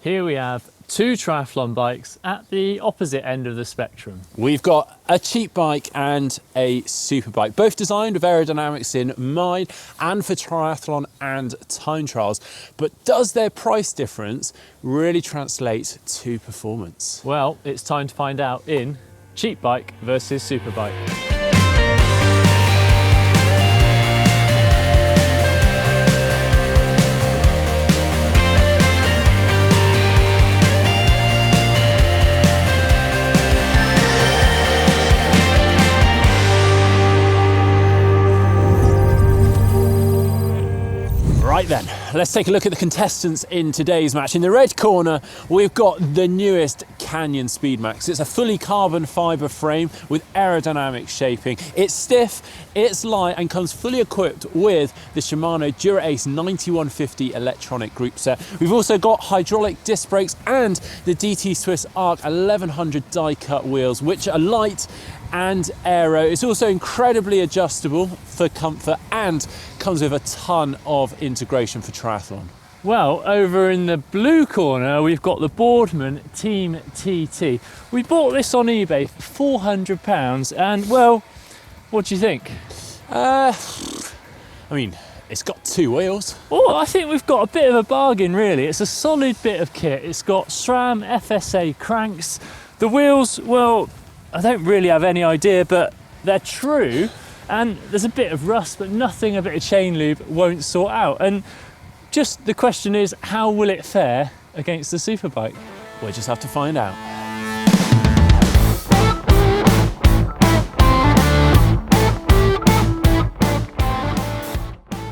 Here we have two triathlon bikes at the opposite end of the spectrum. We've got a cheap bike and a super bike, both designed with aerodynamics in mind and for triathlon and time trials. But does their price difference really translate to performance? Well, it's time to find out in cheap bike versus super bike. Right then, let's take a look at the contestants in today's match. In the red corner, we've got the newest Canyon Speedmax. It's a fully carbon fibre frame with aerodynamic shaping. It's stiff, it's light, and comes fully equipped with the Shimano Dura-Ace 9150 electronic group set. We've also got hydraulic disc brakes and the DT Swiss Arc 1100 die-cut wheels, which are light and aero. It's also incredibly adjustable for comfort and comes with a ton of integration for triathlon. Well, over in the blue corner, we've got the Boardman Team TT. We bought this on eBay for £400, and well, what do you think? I mean, it's got two wheels. Oh, I think we've got a bit of a bargain, really. It's a solid bit of kit. It's got SRAM FSA cranks. The wheels, well, I don't really have any idea, but they're true, and there's a bit of rust, but nothing a bit of chain lube won't sort out. And just the question is, how will it fare against the superbike? We'll just have to find out.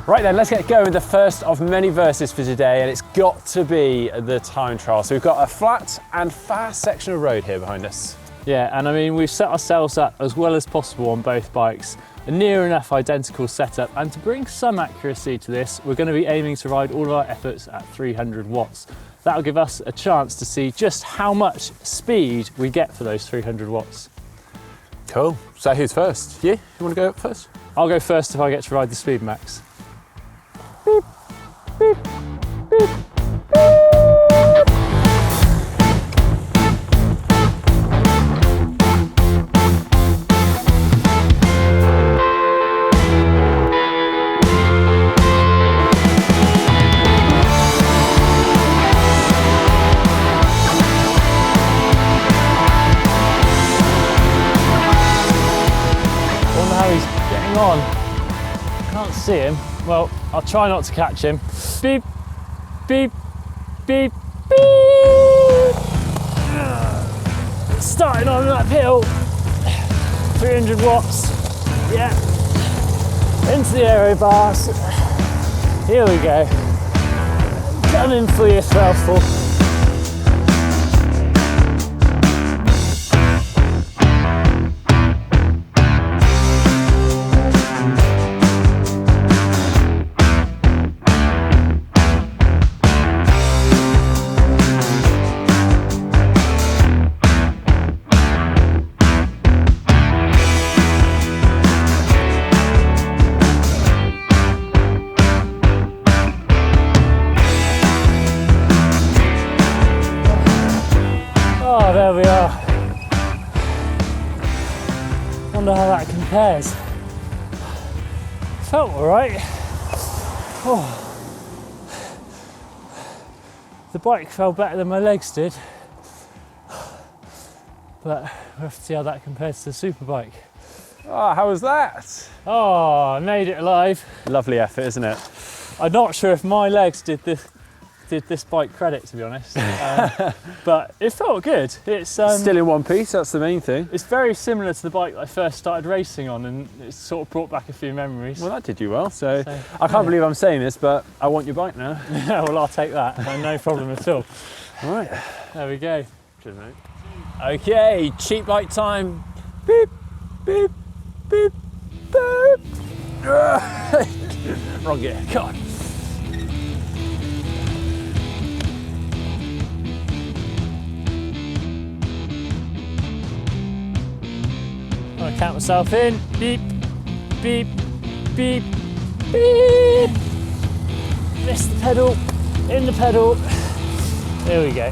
Right then, let's get going with the first of many verses for today, and it's got to be the time trial. So we've got a flat and fast section of road here behind us. Yeah, and I mean, we've set ourselves up as well as possible on both bikes, a near enough identical setup, and to bring some accuracy to this, we're going to be aiming to ride all of our efforts at 300 watts. That'll give us a chance to see just how much speed we get for those 300 watts. Cool. So who's first? You want to go up first? I'll go first if I get to ride the Speedmax. Beep, beep, beep, beep. On. Can't see him. Well, I'll try not to catch him. Beep, beep, beep, beep. Starting on an uphill. 300 watts. Yeah. Into the aero bars. Here we go. Coming for your throttle. There we are. Wonder how that compares. Felt alright. Oh. The bike felt better than my legs did, but we'll have to see how that compares to the super bike. Oh, how was that? Oh, I made it alive. Lovely effort, isn't it? I'm not sure if my legs did this bike credit, to be honest, but it felt good. It's still in one piece, that's the main thing. It's very similar to the bike that I first started racing on, and it's sort of brought back a few memories. Well, that did you well, so I can't believe I'm saying this, but I want your bike now. Yeah, well, I'll take that, no problem at all. All right. There we go. Cheers, mate. Okay, cheap bike time. Beep, beep, beep, beep. Wrong gear, come on. I'm gonna count myself in. Beep, beep, beep, beep. Miss the pedal, in the pedal. There we go.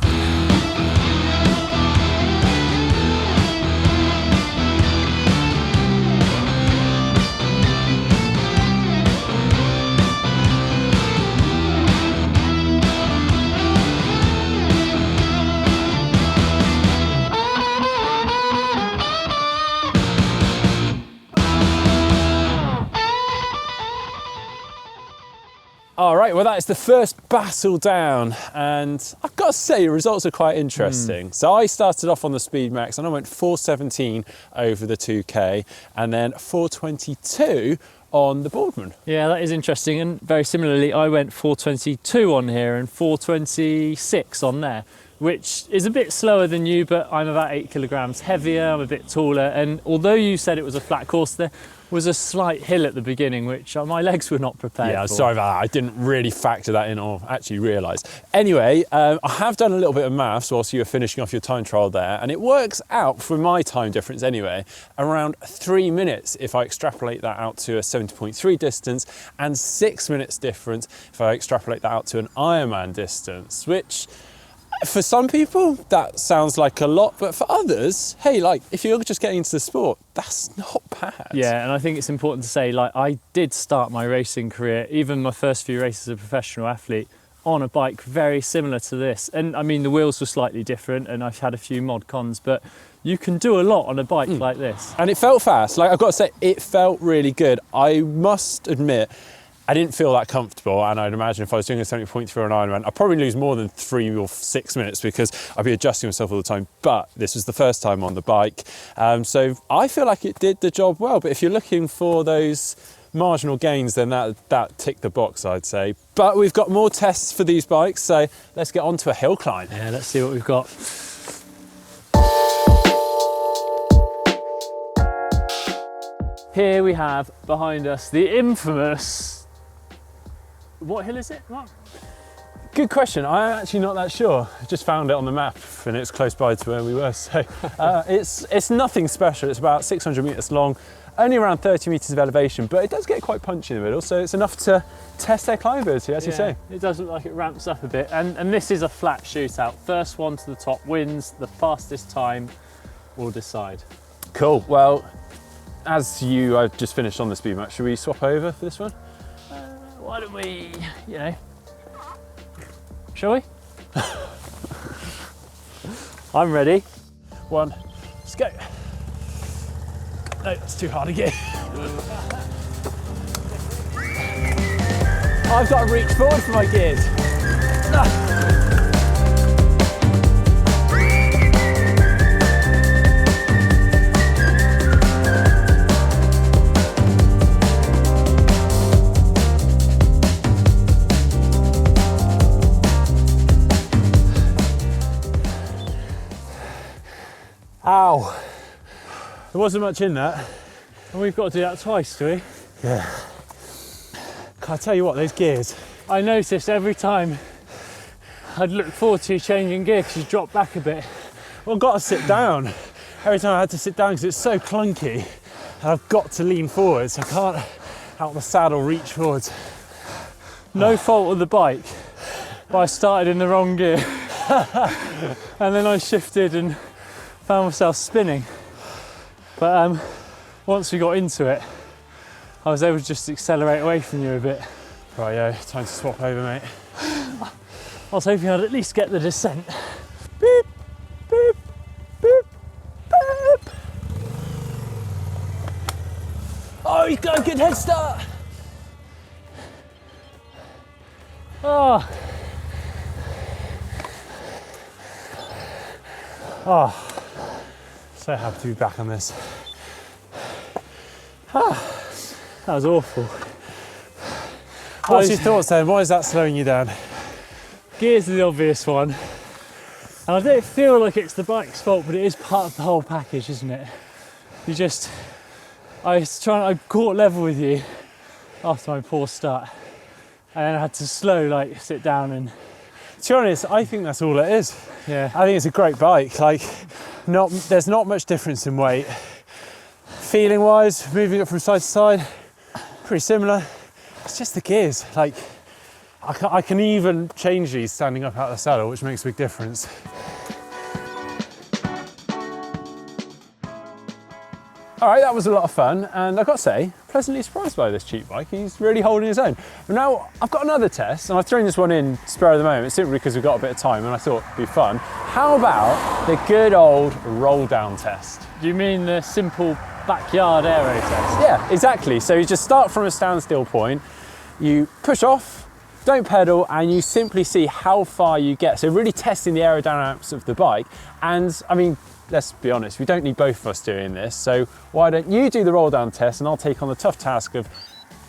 All right, well, that is the first battle down, and I've got to say, the results are quite interesting. So I started off on the Speed Max, and I went 4:17 over the 2K, and then 4:22 on the Boardman. Yeah, that is interesting, and very similarly, I went 4:22 on here and 4:26 on there, which is a bit slower than you, but I'm about 8 kilograms heavier, I'm a bit taller, and although you said it was a flat course, there was a slight hill at the beginning, which my legs were not prepared for. Sorry about that. I didn't really factor that in or actually realise. Anyway, I have done a little bit of maths whilst you were finishing off your time trial there, and it works out, for my time difference anyway, around 3 minutes if I extrapolate that out to a 70.3 distance, and 6 minutes difference if I extrapolate that out to an Ironman distance, which for some people that sounds like a lot, but for others, hey, like if you're just getting into the sport, that's not bad. Yeah, and I think it's important to say, like, I did start my racing career, even my first few races as a professional athlete, on a bike very similar to this. And I mean, the wheels were slightly different and I've had a few mod cons, but you can do a lot on a bike like this. And it felt fast. Like, I've got to say, it felt really good. I must admit, I didn't feel that comfortable, and I'd imagine if I was doing a 70.3 on Ironman, I'd probably lose more than 3 or 6 minutes because I'd be adjusting myself all the time. But this was the first time on the bike, so I feel like it did the job well. But if you're looking for those marginal gains, then that ticked the box, I'd say. But we've got more tests for these bikes, so let's get on to a hill climb. Yeah, let's see what we've got. Here we have behind us the infamous... What hill is it, Mark? Good question. I'm actually not that sure. I just found it on the map and it's close by to where we were. So it's nothing special. It's about 600 meters long, only around 30 meters of elevation, but it does get quite punchy in the middle. So it's enough to test their climbability, as you say. It does look like it ramps up a bit. And this is a flat shootout. First one to the top wins. The fastest time will decide. Cool. Well, as I've just finished on the Speed Match, should we swap over for this one? Why don't we, shall we? I'm ready. One, let's go. No, that's too hard again. I've got to reach forward for my gears. Ow. There wasn't much in that. And we've got to do that twice, do we? Yeah. Can I tell you what, those gears? I noticed every time I'd look forward to you changing gear because you dropped back a bit. Well, I've got to sit down. Every time I had to sit down because it's so clunky, and I've got to lean forwards. I can't, out the saddle, reach forwards. No fault of the bike, but I started in the wrong gear. And then I shifted and found myself spinning. But once we got into it, I was able to just accelerate away from you a bit. Right, yeah, time to swap over, mate. I was hoping I'd at least get the descent. Beep, beep, beep, beep. Oh, you've got a good head start. Oh. Oh. So happy to be back on this. That was awful. What's your thoughts then? Why is that slowing you down? Gears are the obvious one. And I don't feel like it's the bike's fault, but it is part of the whole package, isn't it? I caught level with you after my poor start. And then I had to sit down and... To be honest, I think that's all it is. Yeah. I think it's a great bike. There's not much difference in weight. Feeling wise, moving it from side to side, pretty similar. It's just the gears. I I can even change these standing up out of the saddle, which makes a big difference. All right, that was a lot of fun, and I've got to say, pleasantly surprised by this cheap bike. He's really holding his own. But now I've got another test, and I've thrown this one in spur of the moment, simply because we've got a bit of time, and I thought it'd be fun. How about the good old roll down test? Do you mean the simple backyard aero test? Yeah, exactly. So you just start from a standstill point, you push off, don't pedal, and you simply see how far you get. So really testing the aerodynamics of the bike. And I mean, let's be honest, we don't need both of us doing this. So why don't you do the roll down test and I'll take on the tough task of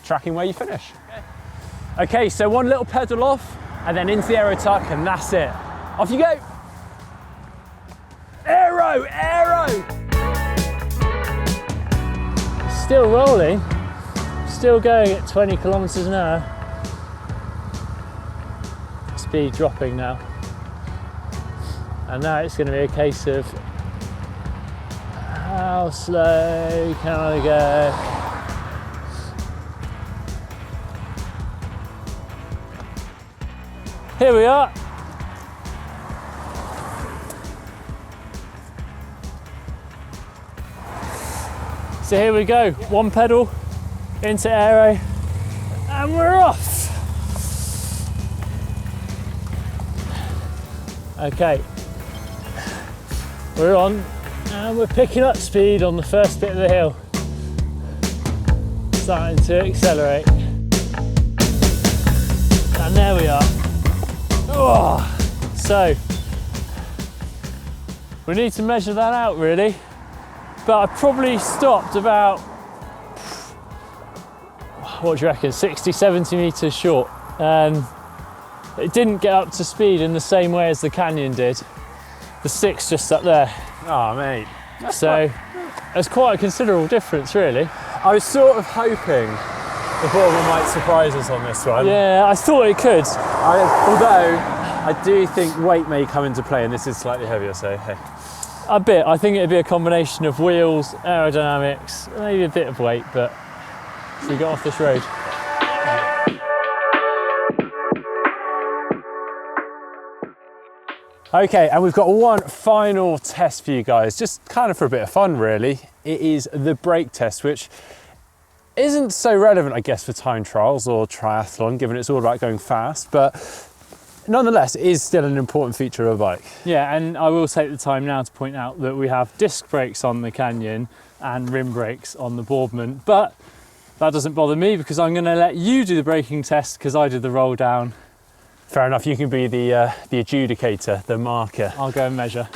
tracking where you finish. Okay, so one little pedal off and then into the aero tuck, and that's it. Off you go. Aero, aero. Still rolling, still going at 20 kilometers an hour. Speed dropping now. And now it's going to be a case of how slow can I go? Here we are. So here we go, one pedal into aero, and we're off. Okay, we're on, and we're picking up speed on the first bit of the hill. Starting to accelerate. And there we are. Oh, so, we need to measure that out really. But I probably stopped about, what do you reckon, 60, 70 metres short. It didn't get up to speed in the same way as the canyon did. The stick's just up there. Oh, mate. So there's quite a considerable difference, really. I was sort of hoping the Bournemouth might surprise us on this one. Yeah, I thought it could. Although I do think weight may come into play, and this is slightly heavier, so hey. A bit. I think it'd be a combination of wheels, aerodynamics, maybe a bit of weight, but should we get off this road? Okay, and we've got one final test for you guys, just kind of for a bit of fun really. It is the brake test, which isn't so relevant, I guess, for time trials or triathlon, given it's all about going fast, but nonetheless, it is still an important feature of a bike. Yeah, and I will take the time now to point out that we have disc brakes on the Canyon and rim brakes on the Boardman, but that doesn't bother me because I'm going to let you do the braking test because I did the roll down. Fair enough, you can be the adjudicator, the marker. I'll go and measure.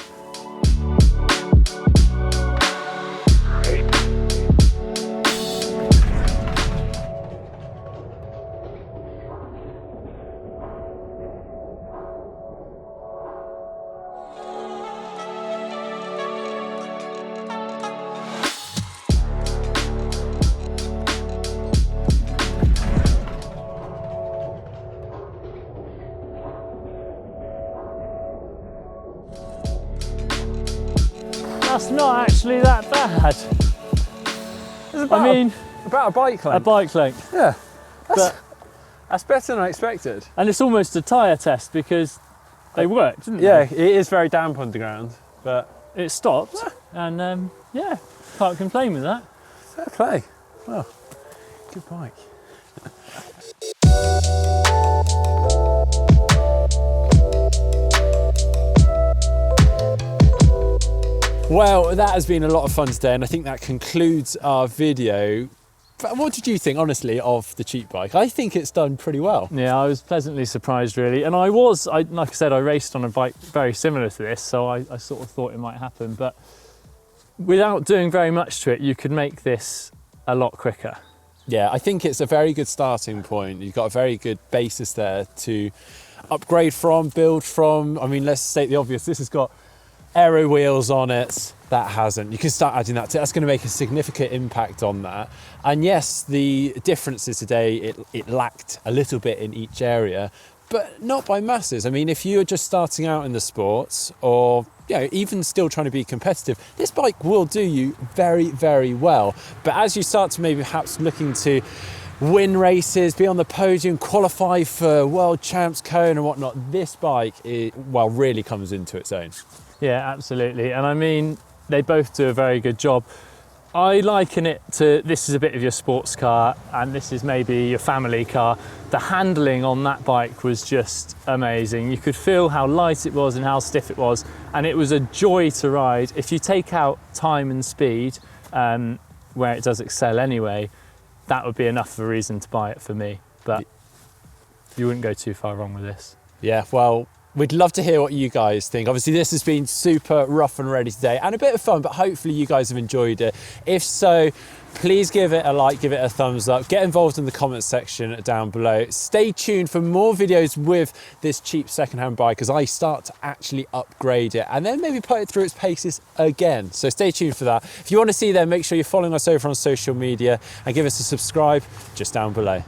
That's not actually that bad. It's about about a bike length. A bike length. Yeah, But that's better than I expected. and it's almost a tyre test because they worked, didn't Yeah, they? it is very damp on the ground, but It stopped, and yeah, can't complain with that. fair play. Well, good bike. Well, that has been a lot of fun today, and I think that concludes our video. But what did you think, honestly, of the cheap bike? I think it's done pretty well. Yeah, I was pleasantly surprised really, and like I said, I raced on a bike very similar to this, so I sort of thought it might happen, but without doing very much to it, you could make this a lot quicker. Yeah, I think it's a very good starting point. You've got a very good basis there to upgrade from, build from. I mean, let's state the obvious. This has got aero wheels on it. That hasn't. You can start adding that to it. That's going to make a significant impact on that. And yes, the differences today, it lacked a little bit in each area, but not by masses. I mean, if you're just starting out in the sports or even still trying to be competitive, this bike will do you very, very well. But as you start to maybe perhaps looking to win races, be on the podium, qualify for World Champs Cone and whatnot. This bike, really comes into its own. Yeah, absolutely. And I mean, they both do a very good job. I liken it to, this is a bit of your sports car and this is maybe your family car. The handling on that bike was just amazing. You could feel how light it was and how stiff it was, and it was a joy to ride. If you take out time and speed, where it does excel anyway, that would be enough of a reason to buy it for me. But you wouldn't go too far wrong with this. Yeah, well, we'd love to hear what you guys think. Obviously, this has been super rough and ready today and a bit of fun, but hopefully you guys have enjoyed it. If so, please give it a like, give it a thumbs up, get involved in the comments section down below. Stay tuned for more videos with this cheap secondhand bike as I start to actually upgrade it and then maybe put it through its paces again. So stay tuned for that. If you want to see them, make sure you're following us over on social media and give us a subscribe just down below.